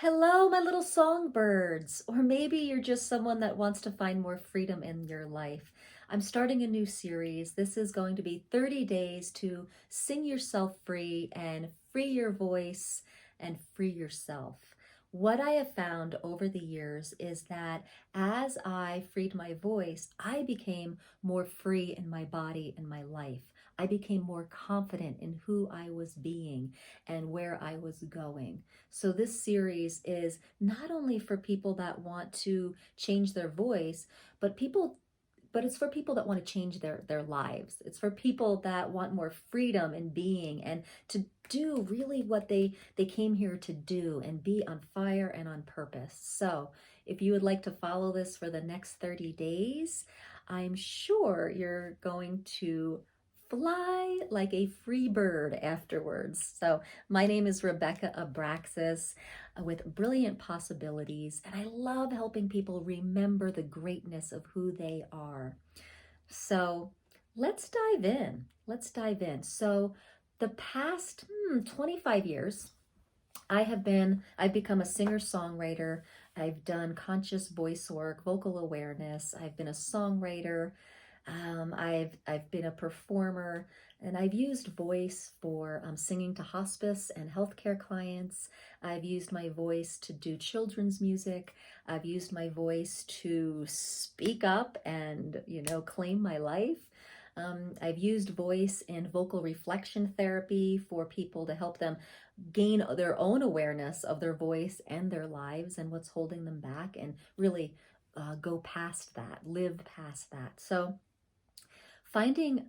Hello, my little songbirds. Or maybe you're just someone that wants to find more freedom in your life. I'm starting a new series. This is going to be 30 days to sing yourself free and free your voice and free yourself. What I have found over the years is that as I freed my voice, I became more free in my body and my life. I became more confident in who I was being and where I was going. So this series is not only for people that want to change their voice, but it's for people that want to change their lives. It's for people that want more freedom in being and to do really what they came here to do and be on fire and on purpose. So, if you would like to follow this for the next 30 days, I'm sure you're going to fly like a free bird afterwards. So, my name is Rebecca Abraxas with Brilliant Possibilities, and I love helping people remember the greatness of who they are. So, let's dive in. Let's dive in. So, the past 25 years, I've become a singer-songwriter. I've done conscious voice work, vocal awareness. I've been a songwriter. I've been a performer, and I've used voice for singing to hospice and healthcare clients. I've used my voice to do children's music. I've used my voice to speak up and, claim my life. I've used voice in vocal reflection therapy for people to help them gain their own awareness of their voice and their lives and what's holding them back, and really go past that, live past that. So, finding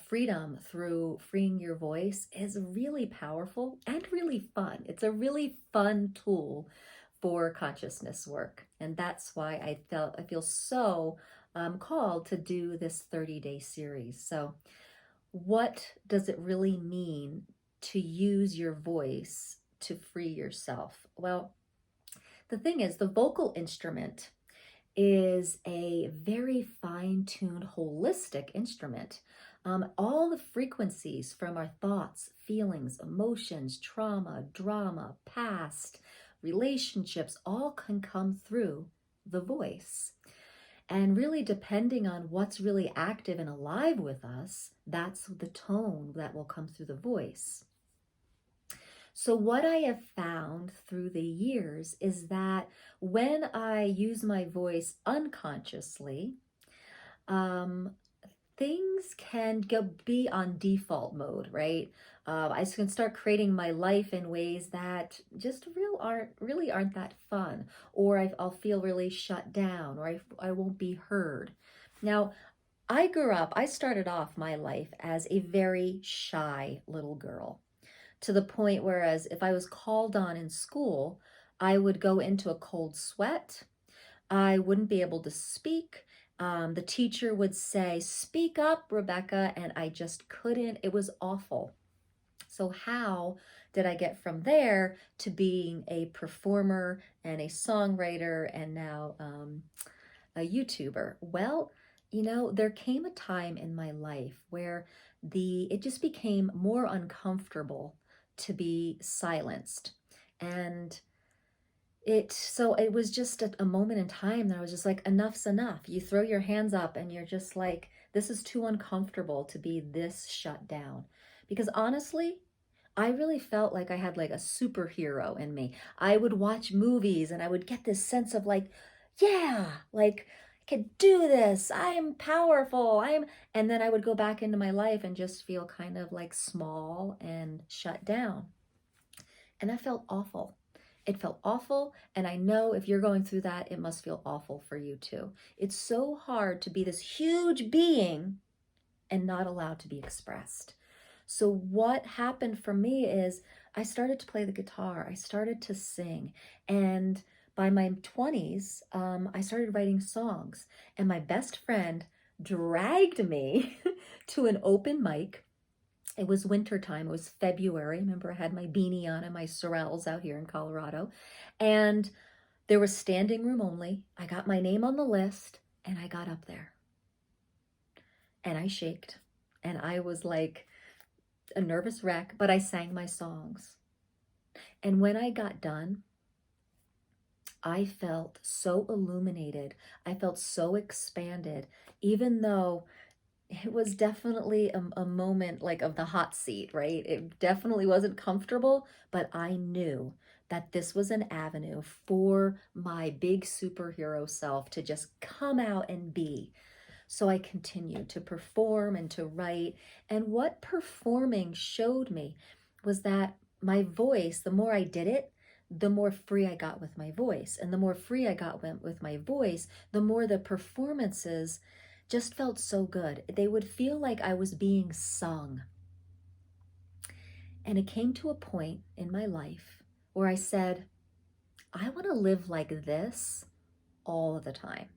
freedom through freeing your voice is really powerful and really fun. It's a really fun tool for consciousness work, and that's why I feel so called to do this 30-day series. So, what does it really mean to use your voice to free yourself? Well, the thing is, the vocal instrument is a very fine-tuned, holistic instrument. All the frequencies from our thoughts, feelings, emotions, trauma, drama, past, relationships, all can come through the voice. And really, depending on what's really active and alive with us, that's the tone that will come through the voice. So, what I have found through the years is that when I use my voice unconsciously, um, things can be on default mode, right? I can start creating my life in ways that just really aren't that fun, or I'll feel really shut down, or I won't be heard. Now, I started off my life as a very shy little girl, to the point whereas if I was called on in school, I would go into a cold sweat. I wouldn't be able to speak. The teacher would say, "Speak up, Rebecca," and I just couldn't. It was awful. So, how did I get from there to being a performer and a songwriter and now a YouTuber? Well, there came a time in my life where it just became more uncomfortable to be silenced. And it was just a moment in time that I was just like, enough's enough. You throw your hands up and you're just like, this is too uncomfortable to be this shut down. Because honestly, I really felt like I had like a superhero in me. I would watch movies and I would get this sense of like, yeah, like I can do this. I am powerful. And then I would go back into my life and just feel kind of like small and shut down. And that felt awful. It felt awful, and I know if you're going through that, it must feel awful for you too. It's so hard to be this huge being and not allowed to be expressed. So what happened for me is I started to play the guitar. I started to sing, and by my 20s, I started writing songs, and my best friend dragged me to an open mic. It was winter time. It was February. I remember I had my beanie on and my sorels out here in Colorado. And there was standing room only. I got my name on the list and I got up there. And I shaked. And I was like a nervous wreck, but I sang my songs. And when I got done, I felt so illuminated. I felt so expanded, even though it was definitely a moment like of the hot seat, right? It definitely wasn't comfortable, but I knew that this was an avenue for my big superhero self to just come out and be. So I continued to perform and to write. And what performing showed me was that my voice, the more I did it, the more free I got with my voice. And the more free I got with my voice, the more the performances just felt so good. They would feel like I was being sung. And it came to a point in my life where I said, I want to live like this all the time.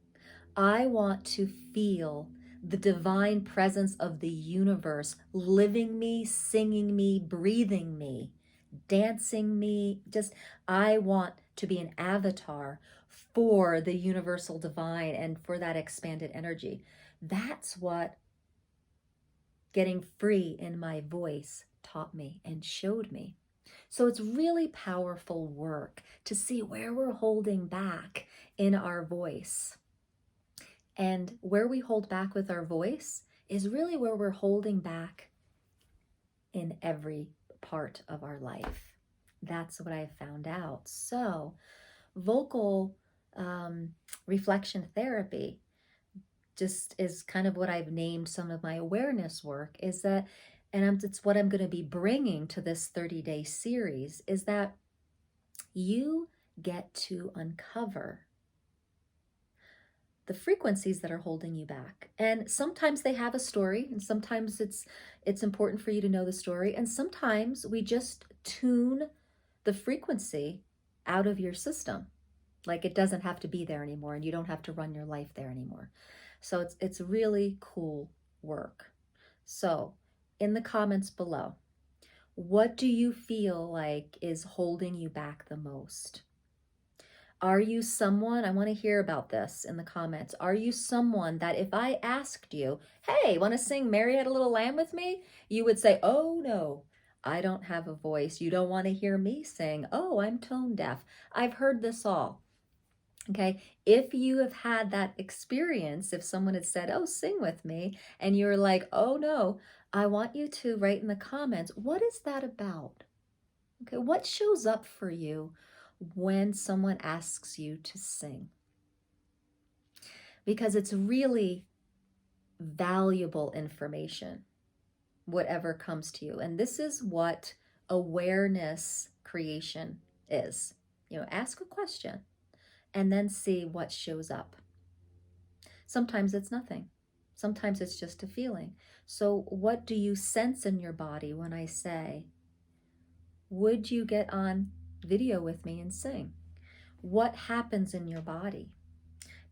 I want to feel the divine presence of the universe living me, singing me, breathing me, dancing me. Just, I want to be an avatar for the universal divine and for that expanded energy. That's what getting free in my voice taught me and showed me. So it's really powerful work to see where we're holding back in our voice. And where we hold back with our voice is really where we're holding back in every part of our life. That's what I found out. So vocal reflection therapy just is kind of what I've named some of my awareness work, is that, and it's what I'm going to be bringing to this 30-day series, is that you get to uncover the frequencies that are holding you back. And sometimes they have a story, and sometimes it's important for you to know the story, and sometimes we just tune the frequency out of your system. Like it doesn't have to be there anymore, and you don't have to run your life there anymore. So it's really cool work. So in the comments below, what do you feel like is holding you back the most? Are you someone, I want to hear about this in the comments. Are you someone that if I asked you, hey, want to sing Mary Had a Little Lamb with me? You would say, oh no, I don't have a voice. You don't want to hear me sing. Oh, I'm tone deaf. I've heard this all. Okay, if you have had that experience, if someone had said, oh, sing with me, and you're like, oh no, I want you to write in the comments, what is that about? Okay, what shows up for you when someone asks you to sing? Because it's really valuable information, whatever comes to you. And this is what awareness creation is. You know, ask a question and then see what shows up. Sometimes it's nothing. Sometimes it's just a feeling. So what do you sense in your body when I say, would you get on video with me and sing? What happens in your body?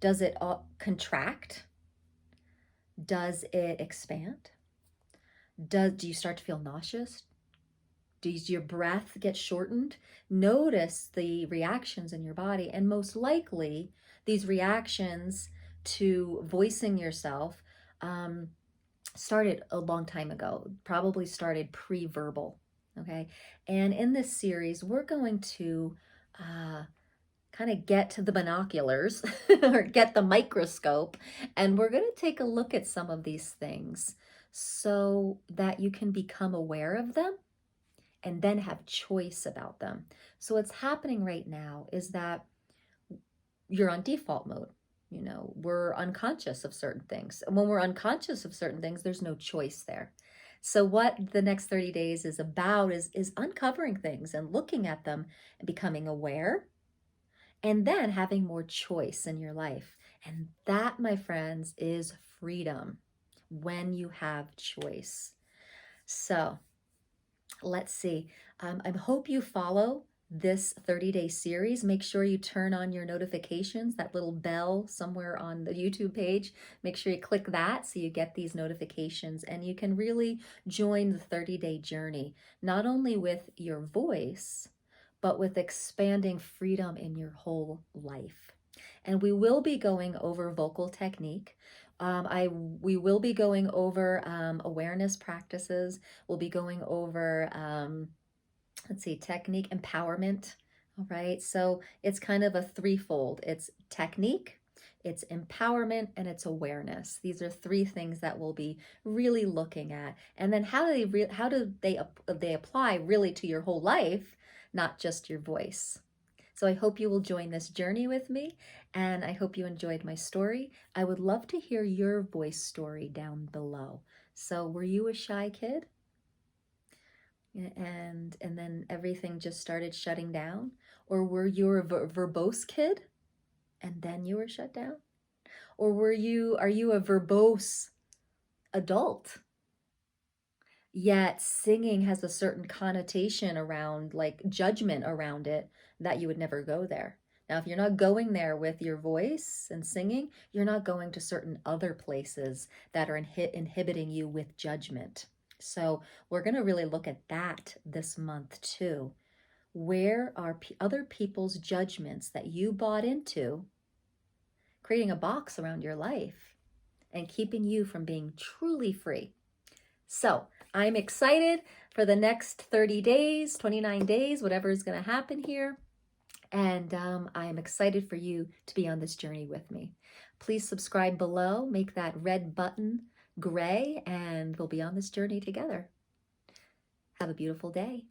Does it contract? Does it expand? Do you start to feel nauseous? Does your breath get shortened? Notice the reactions in your body, and most likely these reactions to voicing yourself started a long time ago, probably started pre-verbal, okay? And in this series, we're going to kind of get to the binoculars or get the microscope, and we're going to take a look at some of these things so that you can become aware of them and then have choice about them. So what's happening right now is that you're on default mode. You know, we're unconscious of certain things. And when we're unconscious of certain things, there's no choice there. So what the next 30 days is about is uncovering things and looking at them and becoming aware, and then having more choice in your life. And that, my friends, is freedom when you have choice. So let's see. I hope you follow this 30-day series. Make sure you turn on your notifications, that little bell somewhere on the YouTube page. Make sure you click that so you get these notifications, and you can really join the 30-day journey, not only with your voice, but with expanding freedom in your whole life. And we will be going over vocal technique. We will be going over awareness practices. We'll be going over, let's see, technique empowerment. All right, so it's kind of a threefold. It's technique, it's empowerment, and it's awareness. These are three things that we'll be really looking at. And then how do they apply really to your whole life, not just your voice. So I hope you will join this journey with me, and I hope you enjoyed my story. I would love to hear your voice story down below. So were you a shy kid? And then everything just started shutting down? Or were you a verbose kid and then you were shut down? Or are you a verbose adult? Yet singing has a certain connotation around, like judgment around it, that you would never go there. Now, if you're not going there with your voice and singing, you're not going to certain other places that are inhibiting you with judgment. So we're going to really look at that this month too. Where are other people's judgments that you bought into creating a box around your life and keeping you from being truly free? So I'm excited for the next 30 days, 29 days, whatever is going to happen here. And I am excited for you to be on this journey with me. Please subscribe below, make that red button gray, and we'll be on this journey together. Have a beautiful day.